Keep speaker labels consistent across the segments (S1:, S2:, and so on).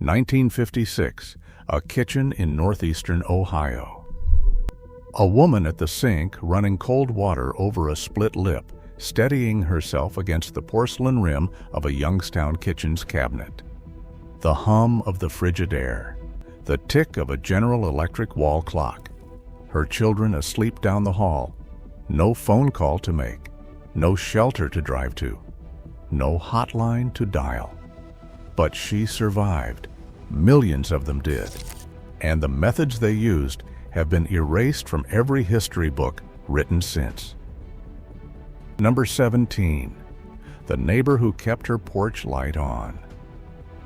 S1: 1956, a kitchen in northeastern Ohio. A woman at the sink running cold water over a split lip, steadying herself against the porcelain rim of a Youngstown kitchen's cabinet. The hum of the frigid air, the tick of a General Electric wall clock, her children asleep down the hall, no phone call to make, no shelter to drive to, no hotline to dial. But she survived. Millions of them did. And the methods they used have been erased from every history book written since. Number 17. The neighbor who kept her porch light on.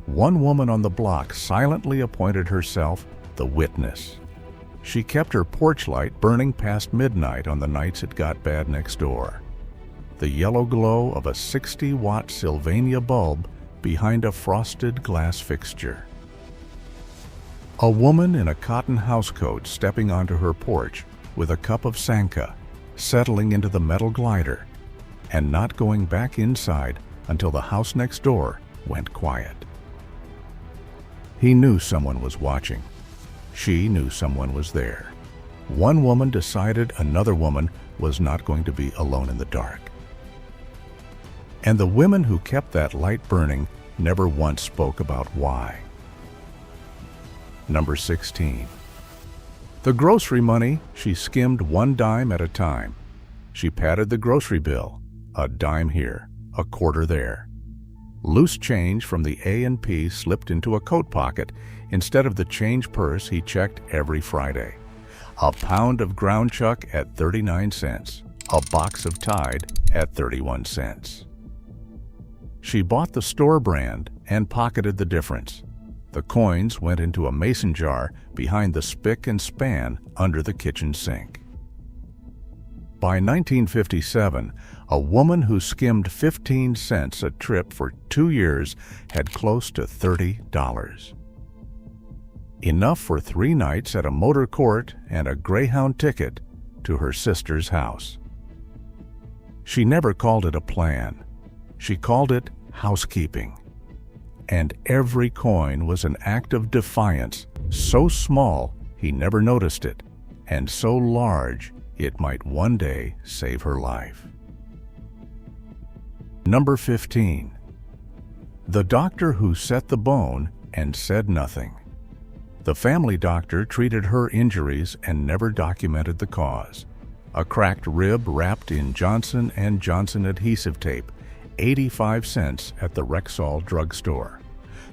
S1: One woman on the block silently appointed herself the witness. She kept her porch light burning past midnight on the nights it got bad next door. The yellow glow of a 60-watt Sylvania bulb behind a frosted glass fixture. A woman in a cotton housecoat stepping onto her porch with a cup of Sanka, settling into the metal glider, and not going back inside until the house next door went quiet. He knew someone was watching. She knew someone was there. One woman decided another woman was not going to be alone in the dark. And the women who kept that light burning never once spoke about why. Number 16. The grocery money she skimmed one dime at a time. She patted the grocery bill, a dime here, a quarter there. Loose change from the A&P slipped into a coat pocket instead of the change purse he checked every Friday. A pound of ground chuck at 39 cents, a box of Tide at 31 cents. She bought the store brand and pocketed the difference. The coins went into a mason jar behind the spick and span under the kitchen sink. By 1957, a woman who skimmed 15 cents a trip for 2 years had close to $30. Enough for 3 nights at a motor court and a Greyhound ticket to her sister's house. She never called it a plan. She called it housekeeping. And every coin was an act of defiance, so small he never noticed it, and so large it might one day save her life. Number 15. The doctor who set the bone and said nothing. The family doctor treated her injuries and never documented the cause. A cracked rib wrapped in Johnson & Johnson adhesive tape, 85 cents at the Rexall drugstore.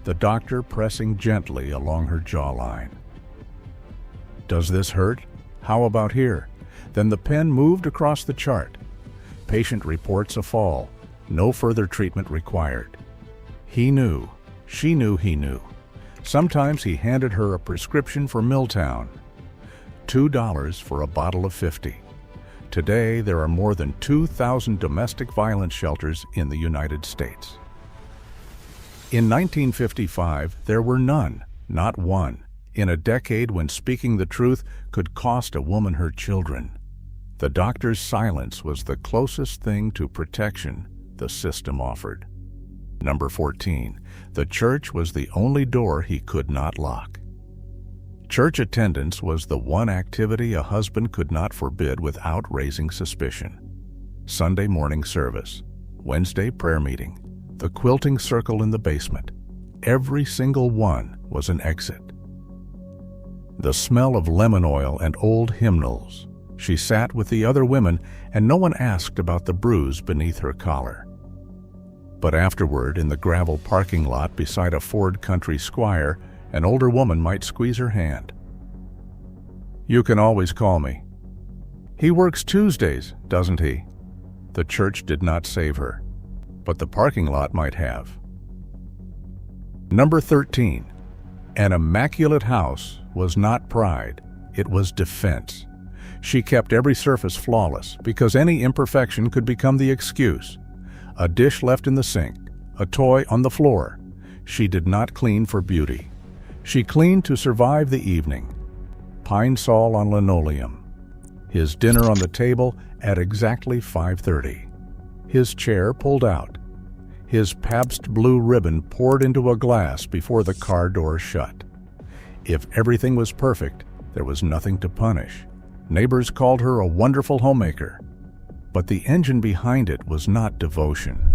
S1: The doctor pressing gently along her jawline. Does this hurt? How about here? Then the pen moved across the chart. Patient reports a fall. No further treatment required. He knew. She knew he knew. Sometimes he handed her a prescription for Milltown. $2 for a bottle of 50. Today, there are more than 2,000 domestic violence shelters in the United States. In 1955, there were none, not one, in a decade when speaking the truth could cost a woman her children. The doctor's silence was the closest thing to protection the system offered. Number 14. The church was the only door he could not lock. Church attendance was the one activity a husband could not forbid without raising suspicion. Sunday morning service, Wednesday prayer meeting, the quilting circle in the basement. Every single one was an exit. The smell of lemon oil and old hymnals. She sat with the other women, and no one asked about the bruise beneath her collar. But afterward, in the gravel parking lot beside a Ford Country Squire, an older woman might squeeze her hand. You can always call me. He works Tuesdays, doesn't he? The church did not save her, but the parking lot might have. Number 13. An immaculate house was not pride, it was defense. She kept every surface flawless because any imperfection could become the excuse. A dish left in the sink, a toy on the floor. She did not clean for beauty. She cleaned to survive the evening. Pine Sol on linoleum. His dinner on the table at exactly 5:30. His chair pulled out. His Pabst Blue Ribbon poured into a glass before the car door shut. If everything was perfect, there was nothing to punish. Neighbors called her a wonderful homemaker. But the engine behind it was not devotion.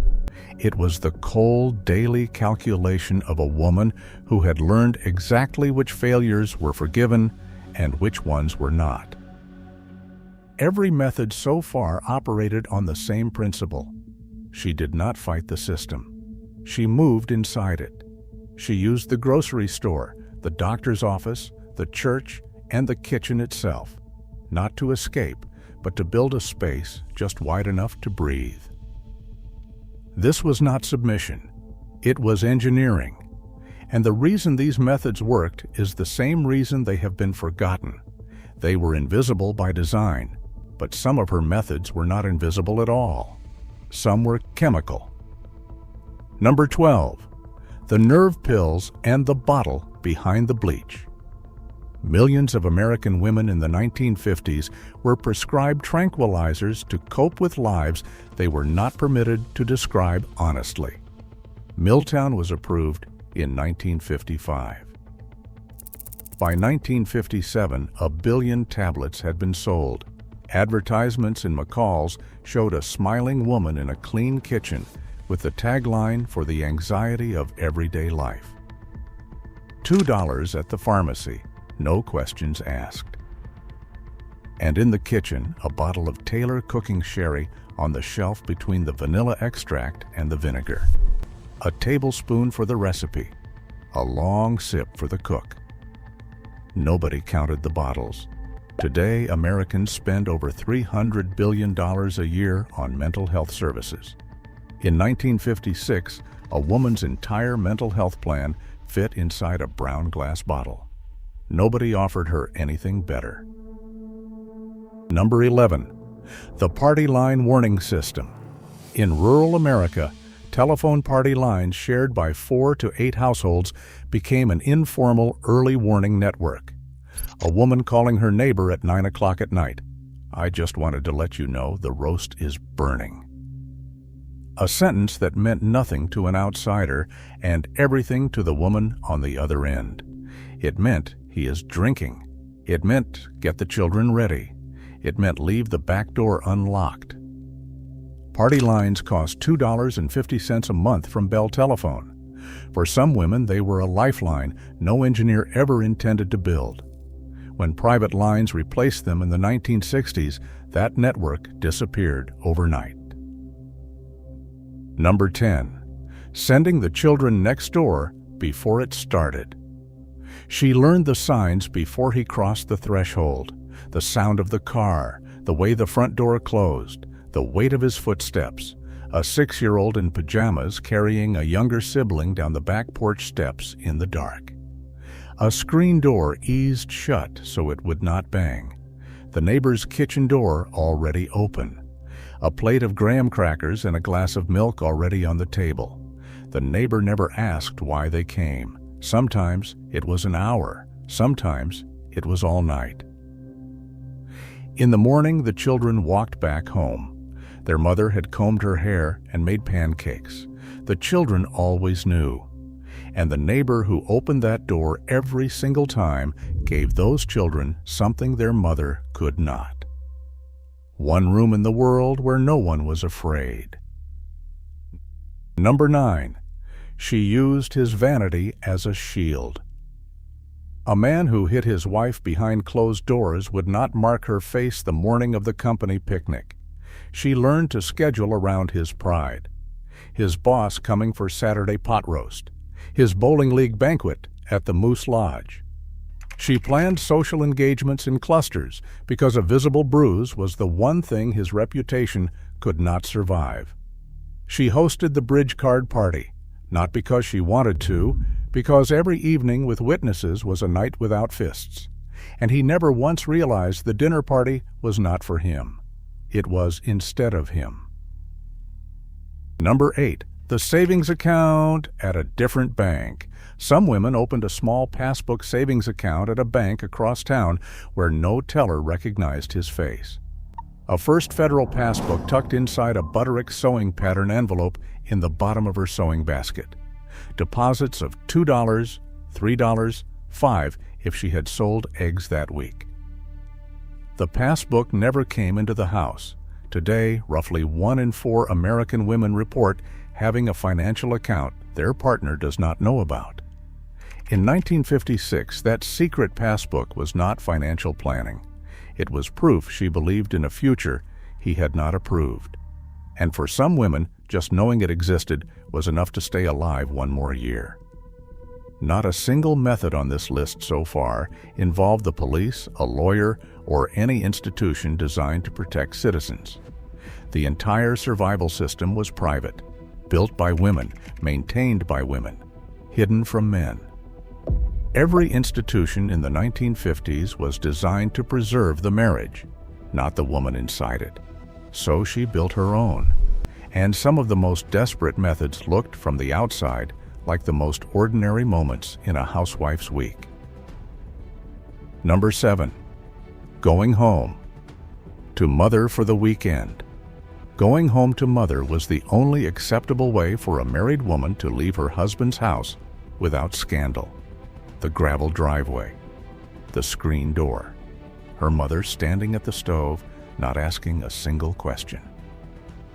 S1: It was the cold, daily calculation of a woman who had learned exactly which failures were forgiven and which ones were not. Every method so far operated on the same principle. She did not fight the system. She moved inside it. She used the grocery store, the doctor's office, the church, and the kitchen itself, not to escape, but to build a space just wide enough to breathe. This was not submission. It was engineering. And the reason these methods worked is the same reason they have been forgotten. They were invisible by design, but some of her methods were not invisible at all. Some were chemical. Number 12. The nerve pills and the bottle behind the bleach. Millions of American women in the 1950s were prescribed tranquilizers to cope with lives they were not permitted to describe honestly. Milltown was approved in 1955. By 1957, 1 billion tablets had been sold. Advertisements in McCall's showed a smiling woman in a clean kitchen with the tagline for the anxiety of everyday life. $2 at the pharmacy. No questions asked. And in the kitchen, a bottle of Taylor cooking sherry on the shelf between the vanilla extract and the vinegar. A tablespoon for the recipe, a long sip for the cook. Nobody counted the bottles. Today, Americans spend over $300 billion a year on mental health services. In 1956, a woman's entire mental health plan fit inside a brown glass bottle. Nobody offered her anything better. Number 11. The party line warning system. In rural America, telephone party lines shared by 4 to 8 households became an informal early warning network. A woman calling her neighbor at 9 o'clock at night. I just wanted to let you know the roast is burning. A sentence that meant nothing to an outsider and everything to the woman on the other end. It meant he is drinking. It meant get the children ready. It meant leave the back door unlocked. Party lines cost $2.50 a month from Bell Telephone. For some women, they were a lifeline no engineer ever intended to build. When private lines replaced them in the 1960s, that network disappeared overnight. Number 10. Sending the children next door before it started. She learned the signs before he crossed the threshold, the sound of the car, the way the front door closed, the weight of his footsteps, a 6-year-old in pajamas carrying a younger sibling down the back porch steps in the dark. A screen door eased shut so it would not bang. The neighbor's kitchen door already open. A plate of graham crackers and a glass of milk already on the table. The neighbor never asked why they came. Sometimes it was an hour. Sometimes it was all night. In the morning, the children walked back home. Their mother had combed her hair and made pancakes. The children always knew. And the neighbor who opened that door every single time gave those children something their mother could not. One room in the world where no one was afraid. Number 9. She used his vanity as a shield. A man who hid his wife behind closed doors would not mark her face the morning of the company picnic. She learned to schedule around his pride. His boss coming for Saturday pot roast. His bowling league banquet at the Moose Lodge. She planned social engagements in clusters because a visible bruise was the one thing his reputation could not survive. She hosted the bridge card party, not because she wanted to, because every evening with witnesses was a night without fists, and he never once realized the dinner party was not for him. It was instead of him. Number 8. The savings account at a different bank. Some women opened a small passbook savings account at a bank across town where no teller recognized his face. A first federal passbook tucked inside a Butterick sewing pattern envelope in the bottom of her sewing basket. Deposits of $2, $3, $5 if she had sold eggs that week. The passbook never came into the house. Today, roughly 1 in 4 American women report having a financial account their partner does not know about. In 1956, that secret passbook was not financial planning. It was proof she believed in a future he had not approved. And for some women, just knowing it existed was enough to stay alive one more year. Not a single method on this list so far involved the police, a lawyer, or any institution designed to protect citizens. The entire survival system was private, built by women, maintained by women, hidden from men. Every institution in the 1950s was designed to preserve the marriage, not the woman inside it. So she built her own. And some of the most desperate methods looked from the outside like the most ordinary moments in a housewife's week. Number 7. Going home. To mother for the weekend. Going home to mother was the only acceptable way for a married woman to leave her husband's house without scandal. The gravel driveway, the screen door, her mother standing at the stove, not asking a single question.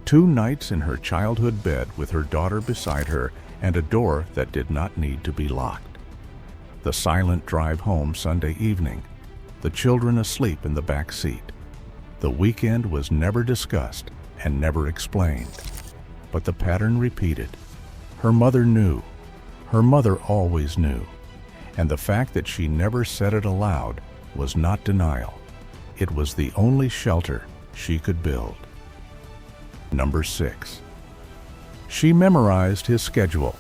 S1: 2 nights in her childhood bed with her daughter beside her and a door that did not need to be locked. The silent drive home Sunday evening, the children asleep in the back seat. The weekend was never discussed and never explained. But the pattern repeated. Her mother knew. Her mother always knew. And the fact that she never said it aloud was not denial. It was the only shelter she could build. Number 6. She memorized his schedule.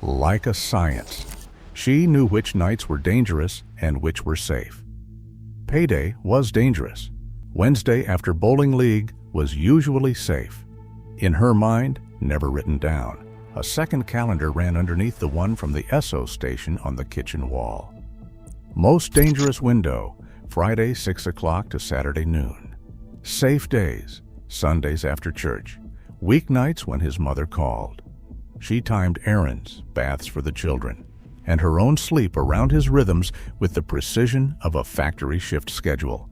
S1: Like a science. She knew which nights were dangerous and which were safe. Payday was dangerous. Wednesday after bowling league was usually safe. In her mind, never written down, a second calendar ran underneath the one from the Esso station on the kitchen wall. Most dangerous window, Friday 6 o'clock to Saturday noon. Safe days, Sundays after church. Weeknights when his mother called. She timed errands, baths for the children, and her own sleep around his rhythms with the precision of a factory shift schedule.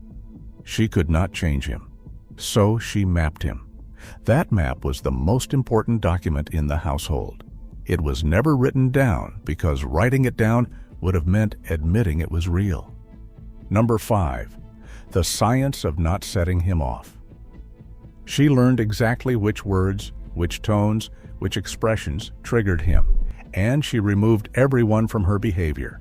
S1: She could not change him, so she mapped him. That map was the most important document in the household. It was never written down because writing it down would have meant admitting it was real. Number 5. The science of not setting him off. She learned exactly which words, which tones, which expressions triggered him, and she removed everyone from her behavior.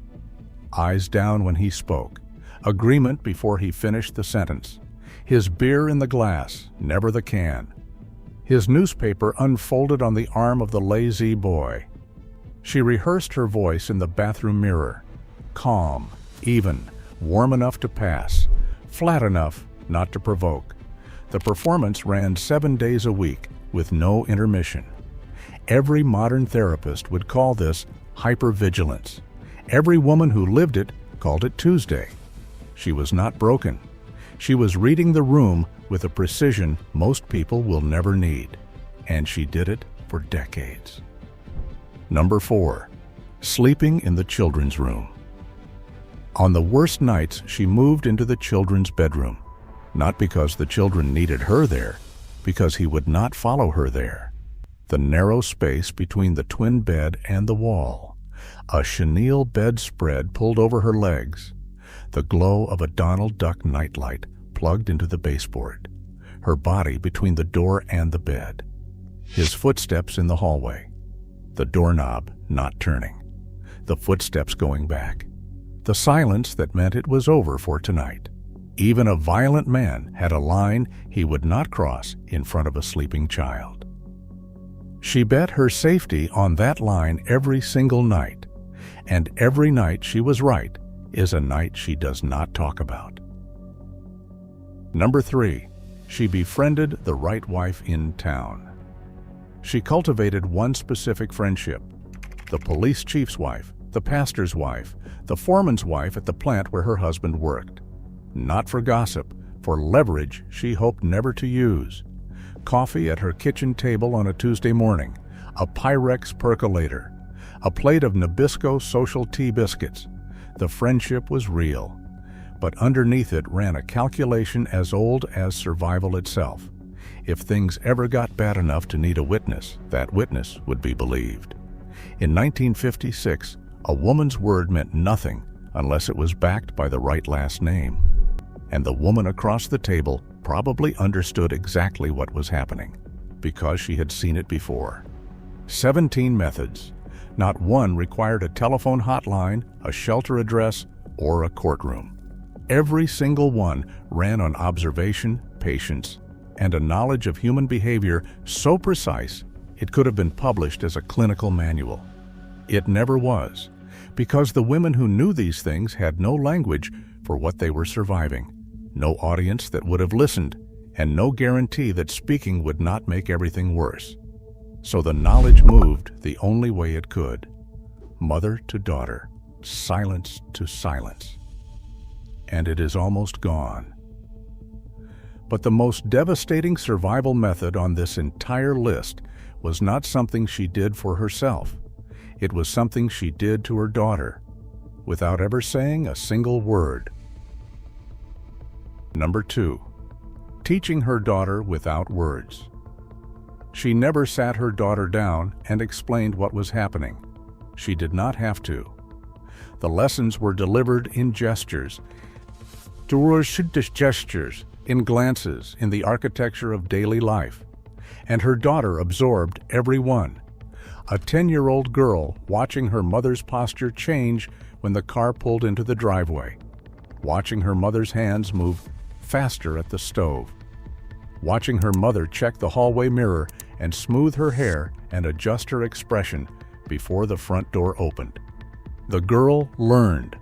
S1: Eyes down when he spoke. Agreement before he finished the sentence. His beer in the glass, never the can. His newspaper unfolded on the arm of the lazy boy. She rehearsed her voice in the bathroom mirror. Calm, even, warm enough to pass, flat enough not to provoke. The performance ran 7 days a week with no intermission. Every modern therapist would call this hypervigilance. Every woman who lived it called it Tuesday. She was not broken. She was reading the room with a precision most people will never need. And she did it for decades. Number 4. Sleeping in the children's room. On the worst nights, she moved into the children's bedroom. Not because the children needed her there, because he would not follow her there. The narrow space between the twin bed and the wall. A chenille bedspread pulled over her legs. The glow of a Donald Duck nightlight plugged into the baseboard. Her body between the door and the bed. His footsteps in the hallway. The doorknob not turning. The footsteps going back. The silence that meant it was over for tonight. Even a violent man had a line he would not cross in front of a sleeping child. She bet her safety on that line every single night, and every night she was right is a night she does not talk about. Number 3. She befriended the right wife in town. She cultivated one specific friendship, the police chief's wife, the pastor's wife, the foreman's wife at the plant where her husband worked. Not for gossip, for leverage she hoped never to use. Coffee at her kitchen table on a Tuesday morning, a Pyrex percolator, a plate of Nabisco social tea biscuits. The friendship was real, but underneath it ran a calculation as old as survival itself. If things ever got bad enough to need a witness, that witness would be believed. In 1956, a woman's word meant nothing unless it was backed by the right last name. And the woman across the table probably understood exactly what was happening, because she had seen it before. 17 methods. Not one required a telephone hotline, a shelter address, or a courtroom. Every single one ran on observation, patience, and a knowledge of human behavior so precise it could have been published as a clinical manual. It never was, because the women who knew these things had no language for what they were surviving, no audience that would have listened, and no guarantee that speaking would not make everything worse. So the knowledge moved the only way it could, mother to daughter, silence to silence. And it is almost gone. But the most devastating survival method on this entire list was not something she did for herself. It was something she did to her daughter, without ever saying a single word. Number 2, teaching her daughter without words. She never sat her daughter down and explained what was happening. She did not have to. The lessons were delivered in gestures, in glances, in the architecture of daily life. And her daughter absorbed every one. A 10-year-old girl watching her mother's posture change when the car pulled into the driveway, watching her mother's hands move faster at the stove, watching her mother check the hallway mirror and smooth her hair and adjust her expression before the front door opened. The girl learned.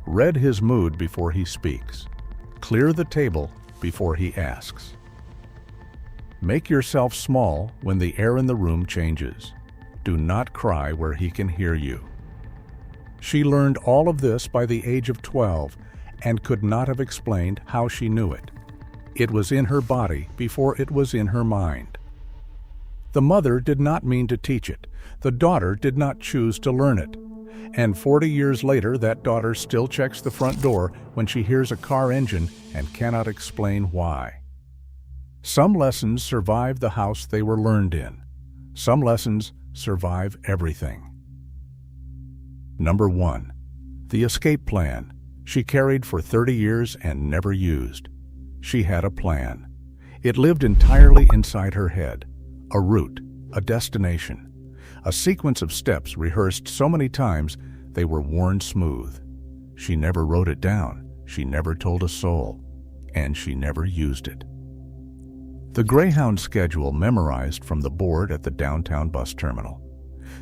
S1: Read his mood before he speaks. Clear the table before he asks. Make yourself small when the air in the room changes. Do not cry where he can hear you. She learned all of this by the age of 12 and could not have explained how she knew it. It was in her body before it was in her mind. The mother did not mean to teach it. The daughter did not choose to learn it. And 40 years later, that daughter still checks the front door when she hears a car engine and cannot explain why. Some lessons survive the house they were learned in. Some lessons survive everything. Number 1, the escape plan she carried for 30 years and never used. She had a plan. It lived entirely inside her head. A route, a destination, a sequence of steps rehearsed so many times they were worn smooth. She never wrote it down, she never told a soul, and she never used it. The Greyhound schedule memorized from the board at the downtown bus terminal.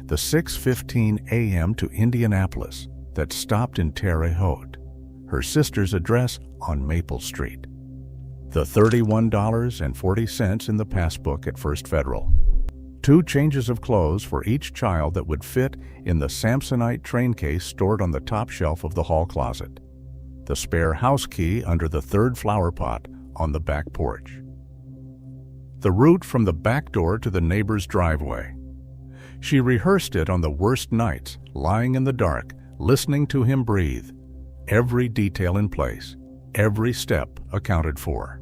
S1: The 6:15 a.m. to Indianapolis that stopped in Terre Haute. Her sister's address on Maple Street. The $31.40 in the passbook at First Federal. 2 changes of clothes for each child that would fit in the Samsonite train case stored on the top shelf of the hall closet. The spare house key under the 3rd flower pot on the back porch. The route from the back door to the neighbor's driveway. She rehearsed it on the worst nights, lying in the dark, listening to him breathe. Every detail in place, every step accounted for.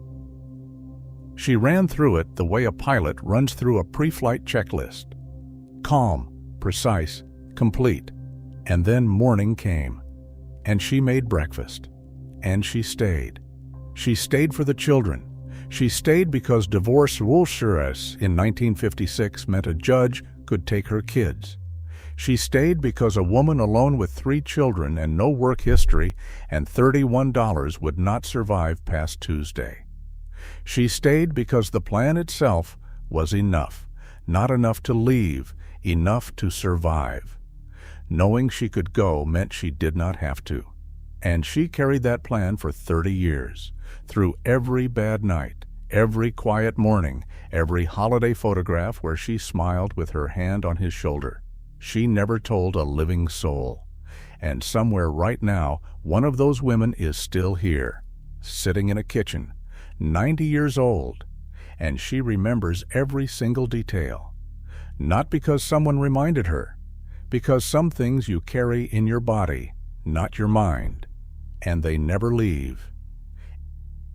S1: She ran through it the way a pilot runs through a pre-flight checklist. Calm, precise, complete. And then morning came, and she made breakfast. And she stayed. She stayed for the children. She stayed because divorce Coercive in 1956 meant a judge could take her kids. She stayed because a woman alone with 3 children and no work history and $31 would not survive past Tuesday. She stayed because the plan itself was enough, not enough to leave, enough to survive. Knowing she could go meant she did not have to. And she carried that plan for 30 years, through every bad night, every quiet morning, every holiday photograph where she smiled with her hand on his shoulder. She never told a living soul. And somewhere right now, one of those women is still here, sitting in a kitchen, 90 years old, and she remembers every single detail. Not because someone reminded her, because some things you carry in your body, not your mind, and they never leave.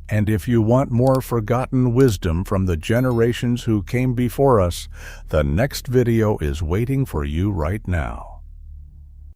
S1: And if you want more forgotten wisdom from the generations who came before us, the next video is waiting for you right now.